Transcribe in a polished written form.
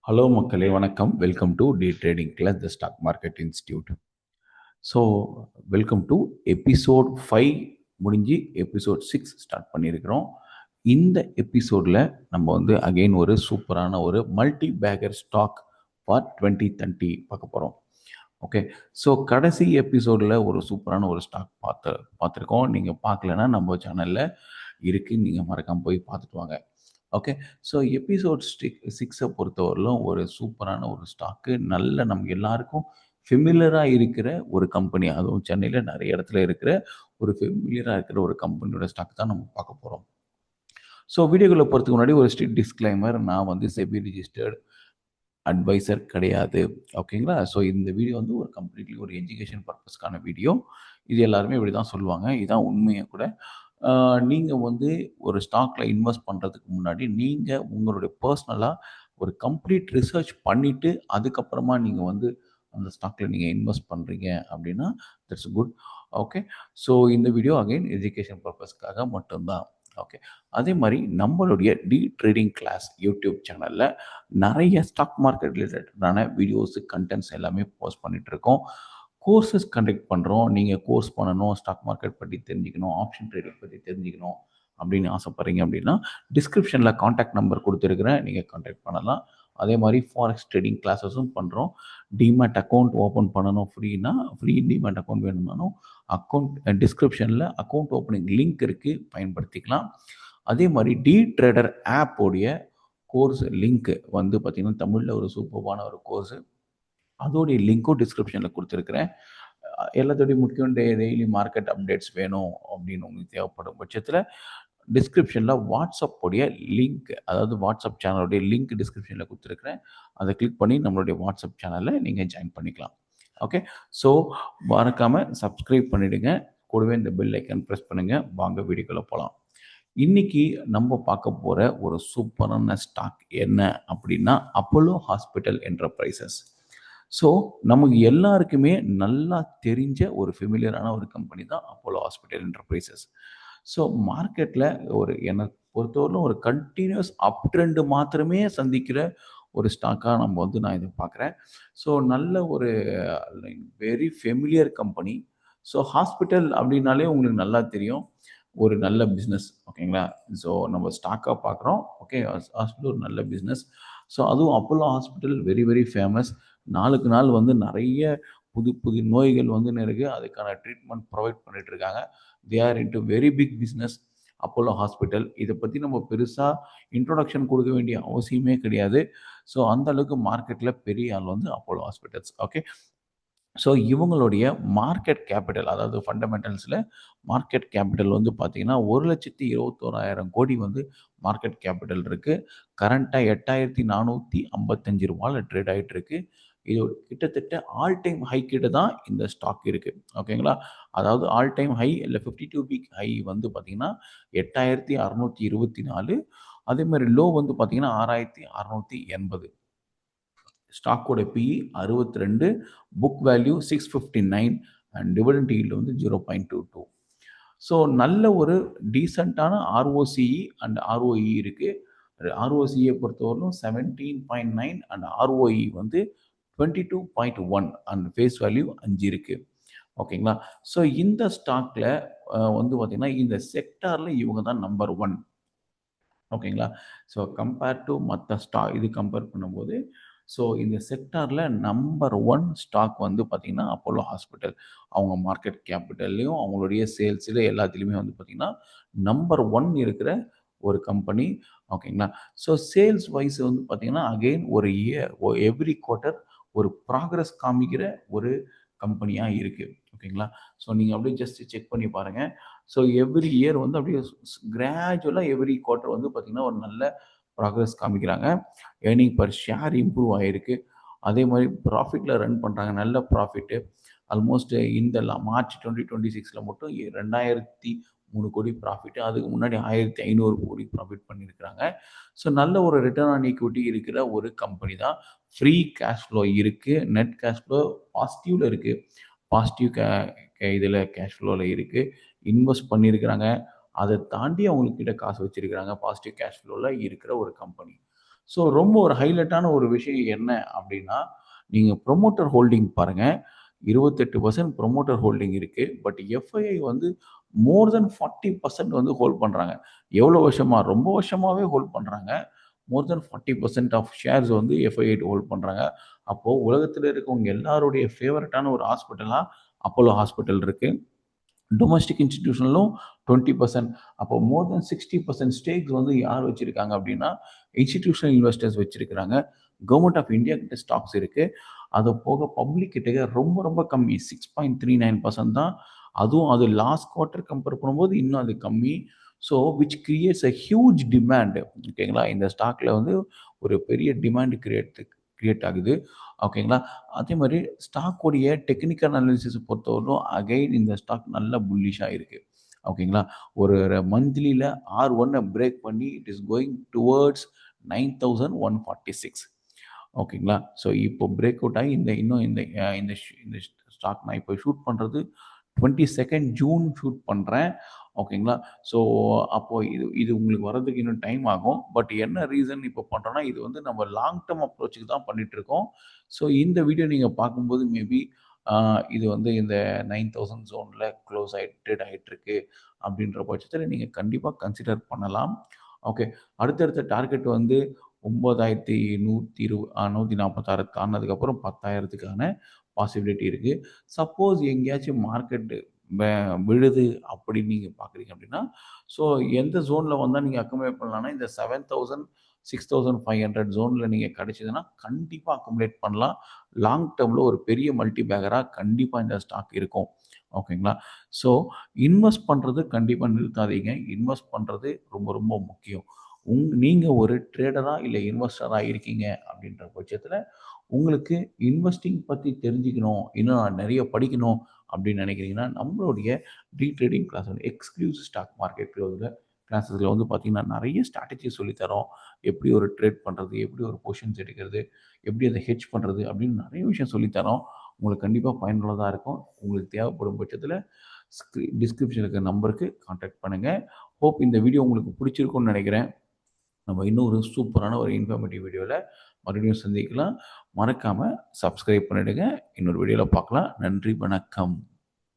Hello மக்களே வணக்கம். Welcome to day trading class the stock market institute. So welcome to episode 5 முடிஞ்சு episode 6 start பண்ணியிருக்கிறோம். இந்த எபிசோடில் நம்ம வந்து அகெயின் ஒரு சூப்பரான ஒரு மல்டி பேக்கர் ஸ்டாக் ஃபார் 2030 பார்க்க போகிறோம். ஓகே, ஸோ கடைசி எபிசோடில் ஒரு சூப்பரான ஒரு ஸ்டாக் பார்த்துருக்கோம். நீங்கள் பார்க்கலன்னா நம்ம சேனலில் இருக்குது, நீங்கள் மறக்காமல் போய் பார்த்துட்டு வாங்க. ஓகே, ஸோ எபிசோட் 6 பொறுத்தவரையிலும் ஒரு சூப்பரான ஒரு ஸ்டாக்கு, நல்ல நமக்கு எல்லாருக்கும் ஃபெமிலியராக இருக்கிற ஒரு கம்பெனி, அதுவும் சென்னையில் நிறைய இடத்துல இருக்கிற ஒரு ஃபெமிலியராக இருக்கிற ஒரு கம்பெனியோட ஸ்டாக் தான் நம்ம பார்க்க போகிறோம். ஸோ வீடியோக்குள்ளே போகிறதுக்கு முன்னாடி ஒரு ஸ்ட்ரிக்ட் டிஸ்க்ளைமர், நான் வந்து செபி ரிஜிஸ்டர்டு அட்வைசர் கிடையாது. ஓகேங்களா? ஸோ இந்த வீடியோ வந்து ஒரு கம்ப்ளீட்லி ஒரு எஜுகேஷன் பர்பஸ்க்கான வீடியோ. இது எல்லாருமே இப்படி தான் சொல்லுவாங்க, இதுதான் உண்மையை கூட. நீங்கள் வந்து ஒரு ஸ்டாக்கில் இன்வெஸ்ட் பண்ணுறதுக்கு முன்னாடி நீங்கள் உங்களுடைய பர்சனலாக ஒரு கம்ப்ளீட் ரிசர்ச் பண்ணிவிட்டு அதுக்கப்புறமா நீங்கள் வந்து அந்த ஸ்டாக்கில் நீங்கள் இன்வெஸ்ட் பண்ணுறீங்க அப்படின்னா தட்ஸ் குட். ஓகே, ஸோ இந்த வீடியோ அகைன் எஜுகேஷன் பர்பஸ்க்காக மட்டும்தான். ஓகே, அதே மாதிரி நம்மளுடைய டி ட்ரேடிங் கிளாஸ் யூடியூப் சேனலில் நிறைய ஸ்டாக் மார்க்கெட் ரிலேட்டடான வீடியோஸு கண்டென்ட்ஸ் எல்லாமே போஸ்ட் பண்ணிகிட்டு இருக்கோம். கோர்சஸ் கண்டக்ட் பண்ணுறோம். நீங்கள் கோர்ஸ் பண்ணணும், ஸ்டாக் மார்க்கெட் பற்றி தெரிஞ்சுக்கணும், ஆப்ஷன் ட்ரேடிங் பற்றி தெரிஞ்சுக்கணும் அப்படின்னு ஆசைப்பட்றீங்க அப்படின்னா டிஸ்கிரிப்ஷனில் காண்டாக்ட் நம்பர் கொடுத்துருக்குறேன், நீங்கள் காண்டாக்ட் பண்ணலாம். அதே மாதிரி ஃபாரெக்ஸ் ட்ரேடிங் கிளாஸஸும் பண்ணுறோம். டிமேட் அக்கௌண்ட் ஓப்பன் பண்ணணும் ஃப்ரீனா, ஃப்ரீ டிமேட் அக்கௌண்ட் வேணும்னாலும் அக்கௌண்ட் டிஸ்கிரிப்ஷனில் அக்கௌண்ட் ஓப்பனிங் லிங்க் இருக்குது, பயன்படுத்திக்கலாம். அதே மாதிரி டி ட்ரேடர் ஆப்போடைய கோர்ஸ் லிங்க்கு வந்து பார்த்திங்கன்னா தமிழில் ஒரு சூப்பரான ஒரு கோர்ஸு, அதோடைய லிங்க்கும் டிஸ்கிரிப்ஷனில் கொடுத்துருக்குறேன். எல்லாத்தோடைய முக்கியம் டெய்லி மார்க்கெட் அப்டேட்ஸ் வேணும் அப்படின்னு உங்களுக்கு தேவைப்படும் பட்சத்தில் டிஸ்கிரிப்ஷனில் வாட்ஸ்அப்போடைய லிங்க், அதாவது வாட்ஸ்அப் சேனலுடைய லிங்க் டிஸ்கிரிப்ஷனில் கொடுத்துருக்குறேன். அதை கிளிக் பண்ணி நம்மளுடைய வாட்ஸ்அப் சேனலில் நீங்கள் ஜாயின் பண்ணிக்கலாம். ஓகே, ஸோ மறக்காமல் சப்ஸ்கிரைப் பண்ணிவிடுங்க, கூடவே இந்த பெல் ஐக்கன் ப்ரெஸ் பண்ணுங்கள். வாங்க வீடியோக்குள்ளே போகலாம். இன்றைக்கி நம்ம பார்க்க போகிற ஒரு சூப்பரான ஸ்டாக் என்ன அப்படின்னா அப்போலோ ஹாஸ்பிட்டல் என்டர்பிரைசஸ். ஸோ நமக்கு எல்லாருக்குமே நல்லா தெரிஞ்ச ஒரு ஃபெமிலியரான ஒரு கம்பெனி தான் அப்போலோ ஹாஸ்பிட்டல் என்டர்பிரைசஸ். ஸோ மார்க்கெட்டில் ஒரு என்னை பொறுத்தவரையிலும் ஒரு கண்டினியூஸ் அப் ட்ரெண்டு மாத்திரமே சந்திக்கிற ஒரு ஸ்டாக்காக நான் இதை பார்க்குறேன். ஸோ நல்ல ஒரு very familiar company. So hospital அப்படின்னாலே உங்களுக்கு நல்லா தெரியும், ஒரு நல்ல பிஸ்னஸ். ஓகேங்களா? ஸோ நம்ம ஸ்டாக்காக பார்க்குறோம். ஓகே, ஹாஸ்பிட்டல் ஒரு நல்ல பிஸ்னஸ். ஸோ அதுவும் Apollo hospital very very famous. நாளுக்கு நாள் வந்து நிறைய புது புது நோய்கள் வந்து இருக்குது, அதுக்கான ட்ரீட்மெண்ட் ப்ரொவைட் பண்ணிட்டு இருக்காங்க. They are into very big business Apollo hospital. இதை பற்றி நம்ம பெருசாக இன்ட்ரொடக்ஷன் கொடுக்க வேண்டிய அவசியமே கிடையாது. ஸோ அந்த அளவுக்கு மார்க்கெட்டில் பெரிய ஆள் வந்து அப்போலோ ஹாஸ்பிட்டல்ஸ். ஓகே, ஸோ இவங்களுடைய மார்க்கெட் கேபிட்டல், அதாவது ஃபண்டமெண்டல்ஸில் மார்க்கெட் கேபிட்டல் வந்து பார்த்தீங்கன்னா 1,21,000 கோடி வந்து மார்க்கெட் கேபிட்டல் இருக்குது. கரண்ட்டாக 8,455 ரூபாயில் ட்ரேட் ஆகிட்டு இருக்கு. இது கிட்டத்தட்ட ஆல் டைம் ஹை கிட்ட தான் இந்த ஸ்டாக் இருக்குது. ஓகேங்களா? அதாவது ஆல் டைம் ஹை இல்லை 52 வீக் ஹை வந்து பார்த்தீங்கன்னா 8,624. அதே மாதிரி லோ வந்து பார்த்தீங்கன்னா 6,680. ஸ்டாக்கோட PE 62, book value 659 and dividend yield வந்து 0.22. ஸோ நல்ல ஒரு டீசெண்டான ஆர்ஓசிஇ அண்ட் ஆர்ஓஇ இருக்குது. ஆர்ஓசியை பொறுத்தவரைக்கும் 17.9 அண்ட் ஆர்ஓஇ வந்து 22.1 அண்ட் ஃபேஸ் வேல்யூ 5 இருக்குது. ஓகேங்களா? ஸோ இந்த ஸ்டாக்கில் வந்து பார்த்திங்கன்னா இந்த செக்டாரில் இவங்க தான் நம்பர் 1. ஓகேங்களா? ஸோ கம்பேர் டு மற்ற இது கம்பேர் பண்ணும்போது ஸோ இந்த செக்டாரில் நம்பர் 1 ஸ்டாக் வந்து பார்த்திங்கன்னா அப்போலோ ஹாஸ்பிட்டல். அவங்க மார்க்கெட் கேபிட்டல்லையும் அவங்களுடைய சேல்ஸில் எல்லாத்துலேயுமே வந்து பார்த்திங்கன்னா நம்பர் 1 இருக்கிற ஒரு கம்பெனி. ஓகேங்களா? ஸோ சேல்ஸ் வைஸ் வந்து பார்த்திங்கன்னா அகெயின் ஒரு எவ்ரி குவார்ட்டர் ஒரு ப்ராக்ரஸ் காமிக்கிற ஒரு கம்பெனியாக இருக்குது. ஓகேங்களா? ஸோ நீங்கள் அப்படியே ஜஸ்ட் செக் பண்ணி பாருங்கள். ஸோ எவ்ரி இயர் வந்து அப்படியே கிராஜுவலாக எவ்ரி குவார்ட்டர் வந்து பார்த்திங்கன்னா ஒரு நல்ல ப்ராக்ரஸ் காமிக்கிறாங்க. ஏர்னிங் பர் ஷேர் இம்ப்ரூவ் ஆகிருக்கு. அதே மாதிரி ப்ராஃபிட்டில் ரன் பண்ணுறாங்க, நல்ல ப்ராஃபிட்டு. ஆல்மோஸ்ட் இந்த மார்ச் 2026 மட்டும் 2,003 கோடி ப்ராஃபிட்டு. அதுக்கு முன்னாடி 1,500 கோடி ப்ராஃபிட் பண்ணியிருக்கிறாங்க. ஸோ நல்ல ஒரு ரிட்டர்ன் ஆன் ஈக்விட்டி இருக்கிற ஒரு கம்பெனி தான். ஃப்ரீ கேஷ் ஃப்ளோ இருக்குது, நெட் கேஷ் ஃப்ளோ பாசிட்டிவில் இருக்குது. பாசிட்டிவ் இதில் கேஷ் ஃப்ளோவில் இருக்குது. இன்வெஸ்ட் பண்ணியிருக்கிறாங்க, அதை தாண்டி அவங்கக்கிட்ட காசு வச்சுருக்கிறாங்க. பாசிட்டிவ் கேஷ் ஃப்ளோவில் இருக்கிற ஒரு கம்பெனி. ஸோ ரொம்ப ஒரு ஹைலைட்டான ஒரு விஷயம் என்ன அப்படின்னா, நீங்கள் ப்ரொமோட்டர் ஹோல்டிங் பாருங்கள். 28% ப்ரொமோட்டர் ஹோல்டிங் இருக்குது. பட் எஃப்ஐஐ வந்து மோர் தென் 40% வந்து ஹோல்ட் பண்ணுறாங்க. எவ்வளோ வருஷமா? ரொம்ப வருஷமாகவே ஹோல்ட் பண்ணுறாங்க. மோர் தென் 40% ஆஃப் ஷேர்ஸ் வந்து எஃப்ஐஐ ஹோல்ட் பண்ணுறாங்க. அப்போது உலகத்தில் இருக்கவங்க எல்லாருடைய ஃபேவரட்டான ஒரு ஹாஸ்பிட்டலாக அப்போலோ ஹாஸ்பிட்டல் இருக்குது. டொமஸ்டிக் இன்ஸ்டிடியூஷனலும் 20%. அப்போ மோர் தென் 60% ஸ்டேக்ஸ் வந்து யார் வச்சிருக்காங்க அப்படின்னா இன்ஸ்டிடியூஷனல் இன்வெஸ்டர்ஸ் வச்சிருக்கிறாங்க. கவர்மெண்ட் ஆஃப் இந்தியா கிட்ட ஸ்டாக்ஸ் இருக்கு. அது போக பப்ளிக் கிட்ட ரொம்ப ரொம்ப கம்மி 6.39% தான். அதுவும் அது லாஸ்ட் குவார்ட்டர் கம்பேர் பண்ணும்போது இன்னும் அது கம்மி. So which creates a huge demand. ஓகேங்களா, இந்த ஸ்டாக்ல வந்து ஒரு பெரிய டிமாண்ட் கிரியேட் ஆகுது. ஓகேங்களா, அதே மாதிரி ஸ்டாக்கோடைய டெக்னிக்கல் அனாலிசிஸ் பொறுத்தவரைக்கும் அகைன் இந்த ஸ்டாக் நல்ல புல்லிஷாக இருக்குது. ஓகேங்களா, ஒரு மந்த்லியில் R1 பிரேக் பண்ணி இட் இஸ் கோயிங் டுவர்ட்ஸ் 9,146. ஓகேங்களா, ஸோ இப்போ பிரேக் அவுட் ஆகி இன்னும் இந்த ஸ்டாக் நான் இப்போ ஷூட் பண்ணுறது 22 ஜூன் ஷூட் பண்ணுறேன். ஓகேங்களா, ஸோ அப்போது இது உங்களுக்கு வர்றதுக்கு இன்னும் டைம் ஆகும். பட் என்ன ரீசன் இப்போ பண்ணுறோன்னா, இது வந்து நம்ம லாங் டேர்ம் அப்ரோச்சுக்கு தான் பண்ணிகிட்ருக்கோம். ஸோ இந்த வீடியோ நீங்கள் பார்க்கும்போது மேபி இது வந்து இந்த 9,000 ஜோனில் ட்ரேட் ஆகிட்டுருக்கு அப்படின்ற பட்சத்தில் நீங்கள் கண்டிப்பாக கன்சிடர் பண்ணலாம். ஓகே, அடுத்தடுத்த டார்கெட் வந்து 9,146 தாண்டினதுக்கப்புறம் 10,000க்கான பாசிபிலிட்டி இருக்குது. சப்போஸ் எங்கேயாச்சும் மார்க்கெட்டு விழுது அப்படின்னு நீங்கள் பார்க்குறீங்க அப்படின்னா, ஸோ எந்த ஜோனில் வந்தால் நீங்கள் அக்குமுலேட் பண்ணலாம்னா இந்த 7,000 6,500 ஜோனில் நீங்கள் கிடைச்சதுன்னா கண்டிப்பாக அக்குமுலேட் பண்ணலாம். லாங் டேர்மில் ஒரு பெரிய மல்டி பேக்கராக கண்டிப்பாக இந்த ஸ்டாக் இருக்கும். ஓகேங்களா, ஸோ இன்வெஸ்ட் பண்ணுறது கண்டிப்பாக நிறுத்தாதீங்க. இன்வெஸ்ட் பண்ணுறது ரொம்ப ரொம்ப முக்கியம். நீங்கள் ஒரு ட்ரேடராக இல்லை இன்வெஸ்டராக இருக்கீங்க அப்படின்ற பட்சத்தில் உங்களுக்கு இன்வெஸ்டிங் பற்றி தெரிஞ்சுக்கணும், இன்னும் நான் நிறைய படிக்கணும் அப்படின்னு நினைக்கிறீங்கன்னா நம்மளுடைய ட்ரேடிங் கிளாஸ் வந்து எக்ஸ்க்ளூசிவ் ஸ்டாக் மார்க்கெட் கிளாஸஸில் வந்து பார்த்திங்கன்னா நிறைய ஸ்ட்ராட்டஜி சொல்லித்தரோம். எப்படி ஒரு ட்ரேட் பண்ணுறது, எப்படி ஒரு பொசிஷன்ஸ் எடுக்கிறது, எப்படி அதை ஹெட்ஜ் பண்ணுறது அப்படின்னு நிறைய விஷயம் சொல்லித்தரோம். உங்களுக்கு கண்டிப்பாக பயனுள்ளதாக இருக்கும். உங்களுக்கு தேவைப்படும் பட்சத்தில் டிஸ்கிரிப்ஷனில் இருக்கிற நம்பருக்கு கான்டாக்ட் பண்ணுங்கள். ஹோப் இந்த வீடியோ உங்களுக்கு பிடிச்சிருக்கும்னு நினைக்கிறேன். நம்ம இன்னும் ஒரு சூப்பரான ஒரு இன்ஃபர்மேட்டிவ் வீடியோவில் மறுபடியும் சந்திக்கலாம். மறக்காமல் சப்ஸ்கிரைப் பண்ணிவிடுங்க. இன்னொரு வீடியோவில் பார்க்கலாம். நன்றி, வணக்கம்.